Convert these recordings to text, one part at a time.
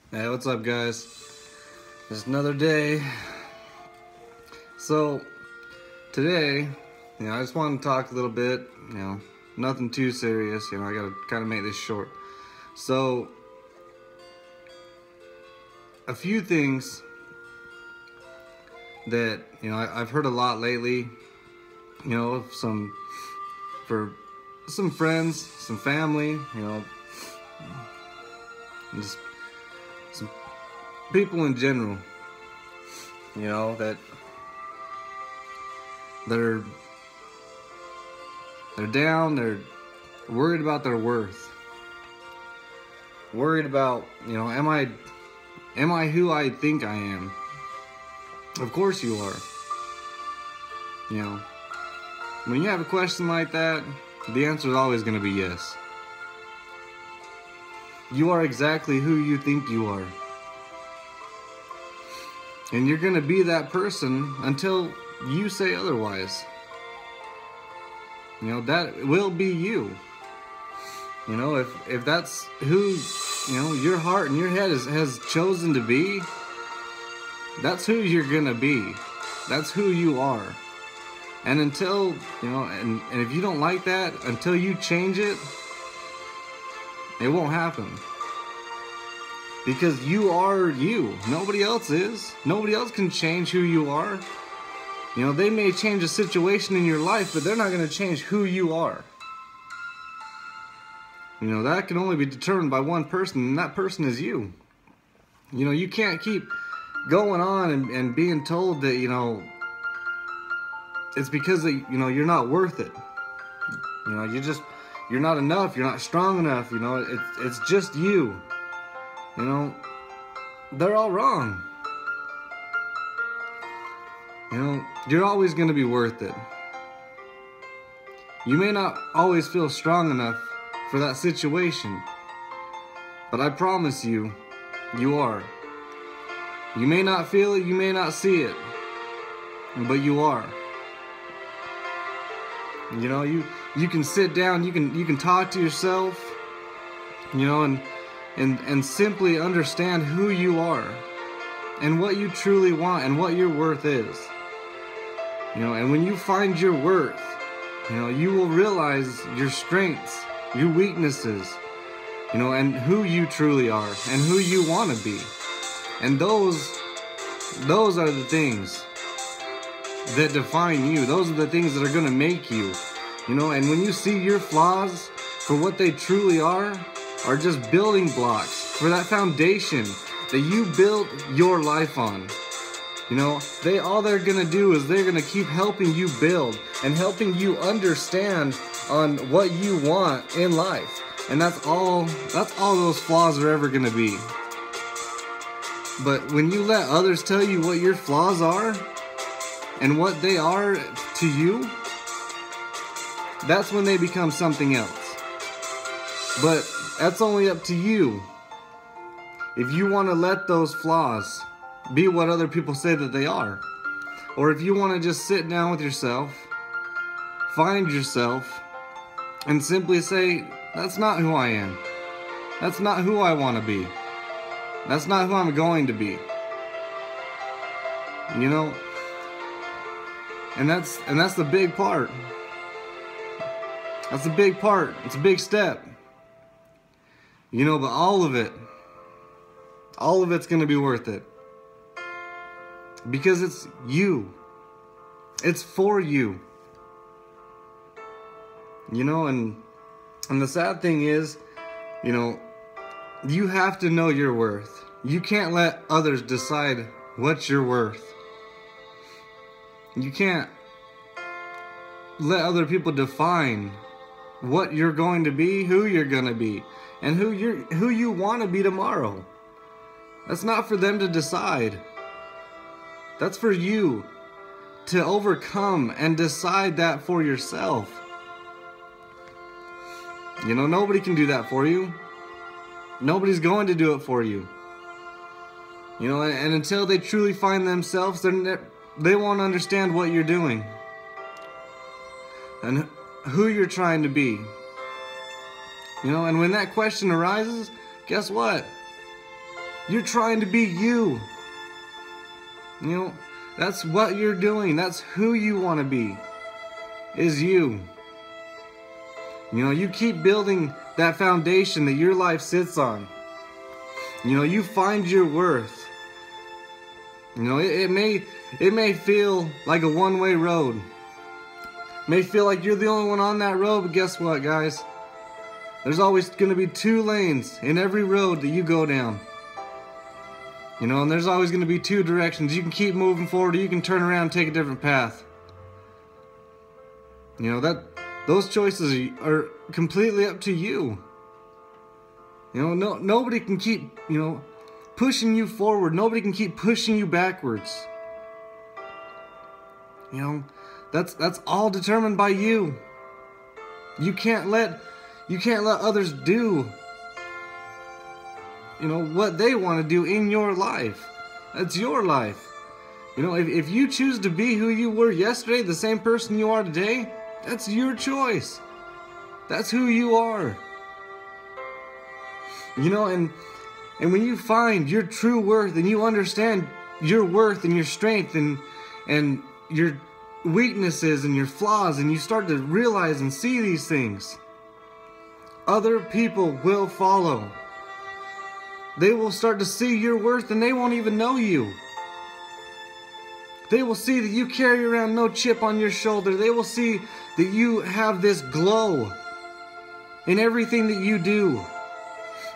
Hey, what's up, guys? Just another day. So, today, I just want to talk a little bit, nothing too serious, I gotta kind of make this short. So, a few things that, I've heard a lot lately, for some friends, some family, and just some people in general, that they're down, they're worried about their worth. Worried about, am I who I think I am? Of course you are. When you have a question like that, the answer is always going to be yes. You are exactly who you think you are. And you're going to be that person until you say otherwise. That will be you. If that's who, your heart and your head has chosen to be, that's who you're going to be. That's who you are. And until, and if you don't like that, until you change it, it won't happen. Because you are you. Nobody else is. Nobody else can change who you are. They may change a situation in your life, but they're not going to change who you are. That can only be determined by one person, and that person is you. You can't keep going on and being told that, it's because that, you're not worth it. You're not enough, you're not strong enough, it's just you. They're all wrong. You're always going to be worth it. You may not always feel strong enough for that situation, but I promise you, you are. You may not feel it, you may not see it, but you are. You can sit down, you can talk to yourself, and simply understand who you are and what you truly want and what your worth is. And when you find your worth, you will realize your strengths, your weaknesses, and who you truly are and who you want to be. And those are the things that define you. Those are the things that are going to make you. And when you see your flaws for what they truly are just building blocks for that foundation that you built your life on. All they're going to do is they're going to keep helping you build and helping you understand on what you want in life. And that's all those flaws are ever going to be. But when you let others tell you what your flaws are and what they are to you, that's when they become something else. But that's only up to you. If you want to let those flaws be what other people say that they are, or if you want to just sit down with yourself, find yourself, and simply say, that's not who I am. That's not who I want to be. That's not who I'm going to be. And that's the big part. That's a big part. It's a big step. But all of it's going to be worth it. Because it's you. It's for you. And the sad thing is, you have to know your worth. You can't let others decide what you're worth. You can't let other people define what you're going to be, who you're going to be, and who you want to be tomorrow. That's not for them to decide. That's for you to overcome and decide that for yourself. Nobody can do that for you. Nobody's going to do it for you. And until they truly find themselves, they won't understand what you're doing and who you're trying to be. And when that question arises, guess what? You're trying to be you. You know, that's what you're doing. That's who you want to be, is you. You know, you keep building that foundation that your life sits on. You know, you find your worth. You know, it may feel like a one-way road. It may feel like you're the only one on that road, but guess what, guys? There's always going to be 2 lanes in every road that you go down. You know, and there's always going to be 2 directions. You can keep moving forward, or you can turn around and take a different path. You know, those choices are completely up to you. You know, nobody can keep, you know, pushing you forward. Nobody can keep pushing you backwards. You know, that's all determined by you. You can't let others do, you know, what they want to do in your life. That's your life. You know, if you choose to be who you were yesterday, the same person you are today, that's your choice. That's who you are. You know, and when you find your true worth and you understand your worth and your strength and your weaknesses and your flaws, and you start to realize and see these things, other people will follow. They will start to see your worth and they won't even know you. They will see that you carry around no chip on your shoulder. They will see that you have this glow in everything that you do.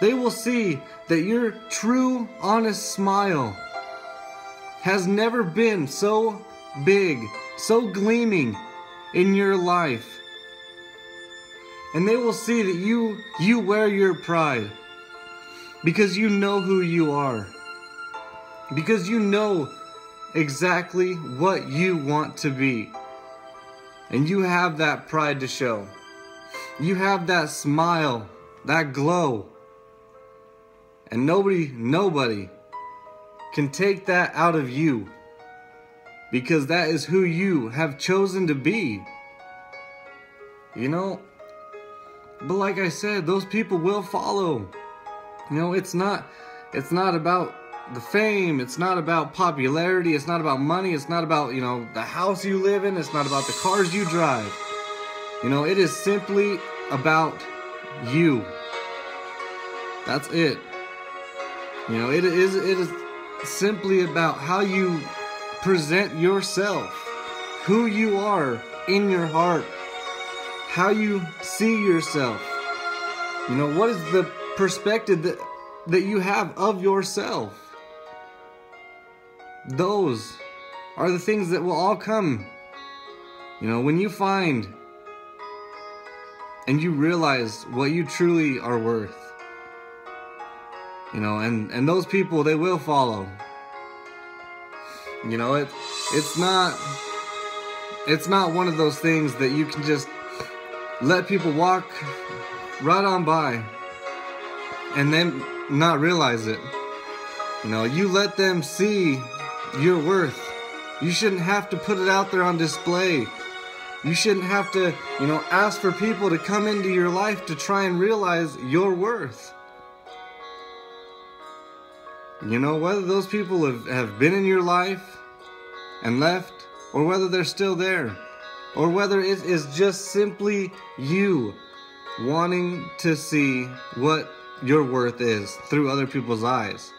They will see that your true, honest smile has never been so big, so gleaming in your life. And they will see that you wear your pride. Because you know who you are. Because you know exactly what you want to be. And you have that pride to show. You have that smile, that glow. And nobody can take that out of you. Because that is who you have chosen to be. You know? But like I said, those people will follow. You know, it's not about the fame, it's not about popularity, it's not about money, it's not about, you know, the house you live in, it's not about the cars you drive. You know, it is simply about you. That's it. You know, it is simply about how you present yourself, who you are in your heart, how you see yourself. You know, what is the perspective that you have of yourself? Those are the things that will all come, you know, when you find and you realize what you truly are worth. You know, and those people, they will follow. You know, it's not one of those things that you can just let people walk right on by and then not realize it. You know, you let them see your worth. You shouldn't have to put it out there on display. You shouldn't have to, you know, ask for people to come into your life to try and realize your worth. You know, whether those people have been in your life and left, or whether they're still there, or whether it is just simply you wanting to see what your worth is through other people's eyes.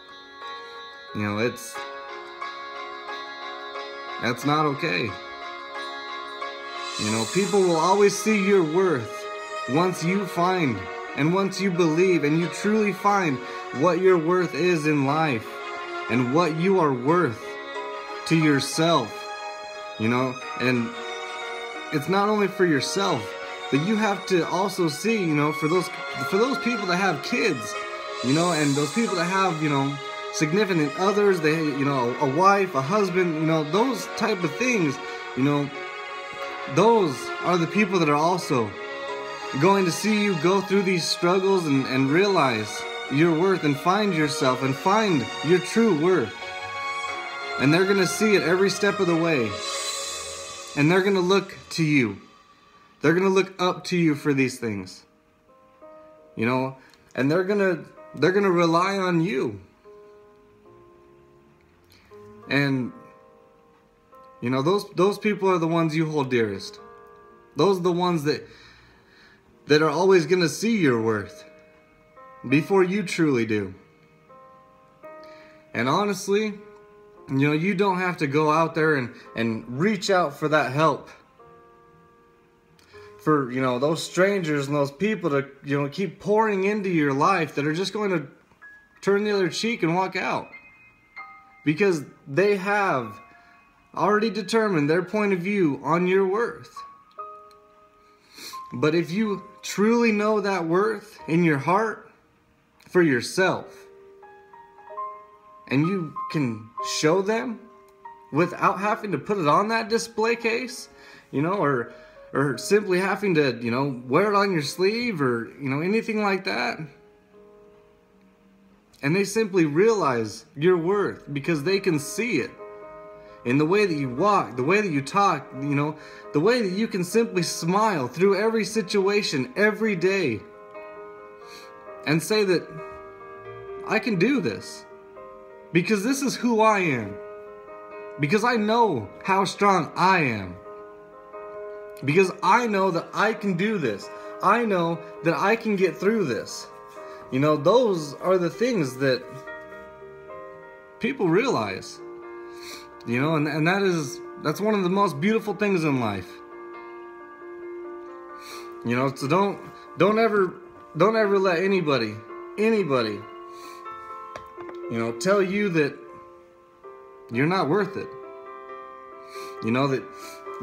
You know, that's not okay. You know, people will always see your worth once you find and once you believe and you truly find what your worth is in life and what you are worth to yourself. You know, and it's not only for yourself, but you have to also see, you know, for those people that have kids, you know, and those people that have, you know, significant others, they, you know, a wife, a husband, you know, those type of things, you know, those are the people that are also going to see you go through these struggles and realize your worth and find yourself and find your true worth. And they're going to see it every step of the way. And they're going to look to you. They're going to look up to you for these things. You know, and they're going to rely on you. And, you know, those people are the ones you hold dearest. Those are the ones that are always going to see your worth before you truly do. And honestly, you know, you don't have to go out there and reach out for that help. For, you know, those strangers and those people to, you know, keep pouring into your life that are just going to turn the other cheek and walk out. Because they have already determined their point of view on your worth. But if you truly know that worth in your heart for yourself, and you can show them without having to put it on that display case, you know, or simply having to, you know, wear it on your sleeve or, you know, anything like that. And they simply realize your worth because they can see it in the way that you walk, the way that you talk, you know, the way that you can simply smile through every situation every day and say that I can do this because this is who I am, because I know how strong I am, because I know that I can do this. I know that I can get through this. You know, those are the things that people realize. You know, and that's one of the most beautiful things in life. You know, so don't ever let anybody, you know, tell you that you're not worth it. You know, that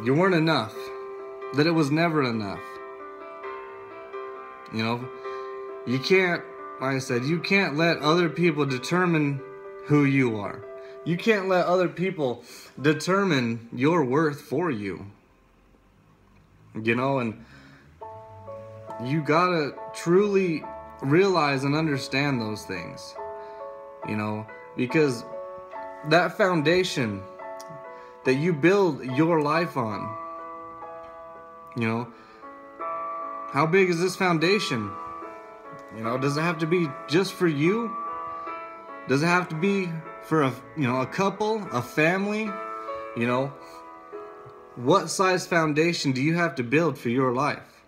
you weren't enough, that it was never enough. You know, you can't, like I said, you can't let other people determine who you are. You can't let other people determine your worth for you. You know, and you gotta truly realize and understand those things. You know, because that foundation that you build your life on, you know, how big is this foundation? You know, does it have to be just for you? Does it have to be for a couple, a family? You know, what size foundation do you have to build for your life?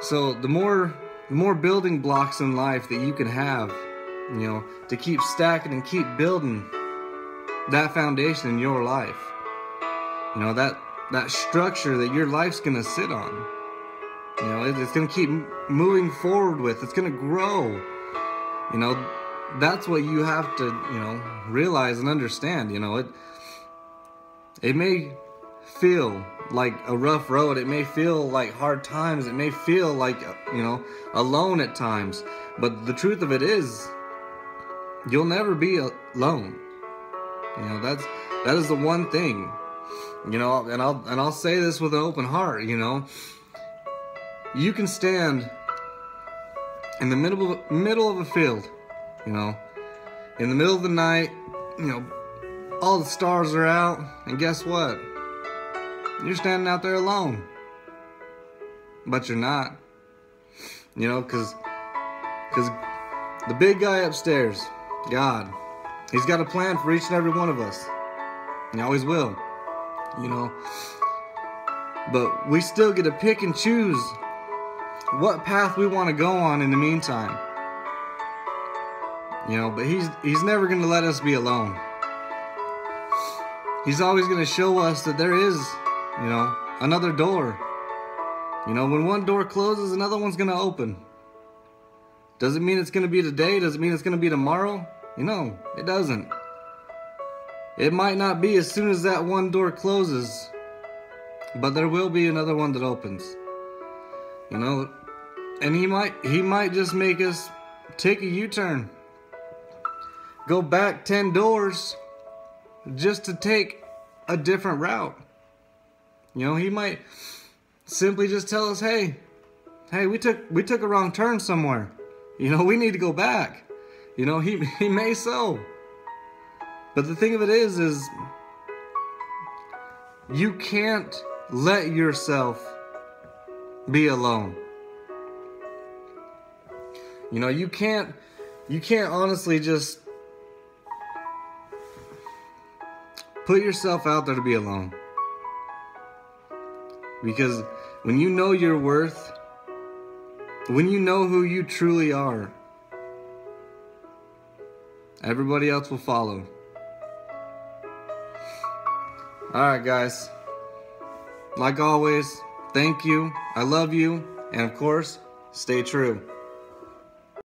So the more building blocks in life that you can have, you know, to keep stacking and keep building that foundation in your life, you know, that structure that your life's gonna sit on, you know, it's gonna keep moving forward with, it's gonna grow. You know, that's what you have to, you know, realize and understand. You know, it may feel like a rough road, it may feel like hard times, it may feel like, you know, alone at times, but the truth of it is, you'll never be alone. You know, that is the one thing. You know, and I'll say this with an open heart. You know, you can stand in the middle of a field, you know, in the middle of the night, you know, all the stars are out, and guess what? You're standing out there alone. But you're not. You know, because the big guy upstairs, God, He's got a plan for each and every one of us. He always will. You know, but we still get to pick and choose what path we want to go on in the meantime. You know, but he's never going to let us be alone. He's always going to show us that there is, you know, another door. You know, when one door closes, another one's going to open. Doesn't mean it's going to be today, doesn't mean it's going to be tomorrow. You know, it doesn't. It might not be as soon as that one door closes, but there will be another one that opens. You know, and he might just make us take a U-turn. Go back 10 doors just to take a different route. You know, he might simply just tell us, hey, we took a wrong turn somewhere. You know, we need to go back. You know, he may so. But the thing of it is you can't let yourself be alone. You know, you can't honestly just Put yourself out there to be alone. Because when you know your worth, when you know who you truly are, everybody else will follow. Alright guys, like always, thank you, I love you, and of course, stay true.